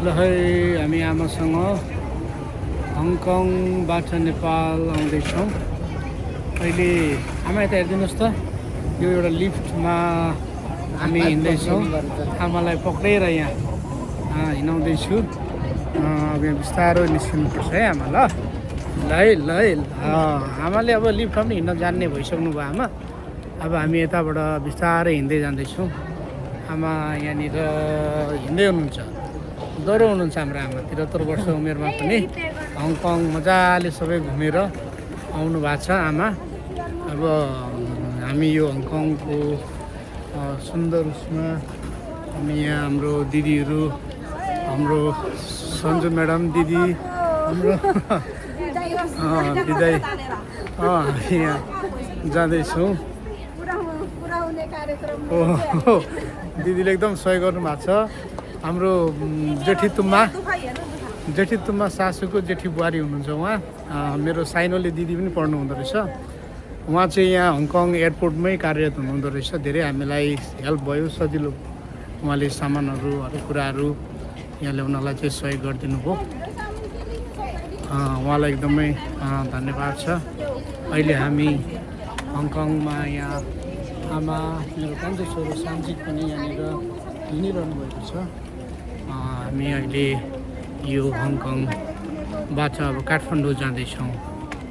ल है हामी आमासँग हङकङबाट नेपाल आउँदैछौँ। अहिले आमा यता हेरिदिनुहोस् त, यो एउटा लिफ्टमा हामी हिँड्दैछौँ। आमालाई पक्रेर यहाँ हिँडाउँदैछु। अब यहाँ बिस्तारो निस्किनुपर्छ है आमा। ल ल है आमाले अब लिफ्टमा पनि हिँड्न जान्ने भइसक्नु भयो आमा। अब हामी यताबाट बिस्तारै हिँड्दै जाँदैछौँ। आमा यहाँनिर हिँड्दै हुनुहुन्छ, डरो हुनुहुन्छ हाम्रो आमा। 73 वर्ष उमेरमा पनि हङकङ मजाले सबै घुमेर आउनु भएको छ आमा। अब हामी यो हङकङको सुन्दर उसमा हामी यहाँ हाम्रो दिदीहरू, हाम्रो सन्जु म्याडम दिदी, हाम्रो विदाई यहाँ जाँदैछौँ। दिदीले एकदम सहयोग गर्नु भएको छ। हाम्रो जेठी तुम्मा सासूको जेठी बुहारी हुनुहुन्छ उहाँ, मेरो साइनोले दिदी पनि पढ्नु हुँदो रहेछ। उहाँ चाहिँ यहाँ हङकङ एयरपोर्टमै कार्यरत हुनुहुँदो रहेछ। धेरै हामीलाई हेल्प भयो, सजिलो उहाँले सामानहरू हरेक कुराहरू यहाँ ल्याउनलाई चाहिँ सहयोग गरिदिनु भयो। उहाँलाई एकदमै धन्यवाद छ। अहिले हामी हङकङमा यहाँ आमा, मेरो कान्छो छोरो सान्जित पनि यहाँनिर हिँडिरहनु भएको छ। हामी अहिले यो हङकङबाट अब काठमाडौँ जाँदैछौँ।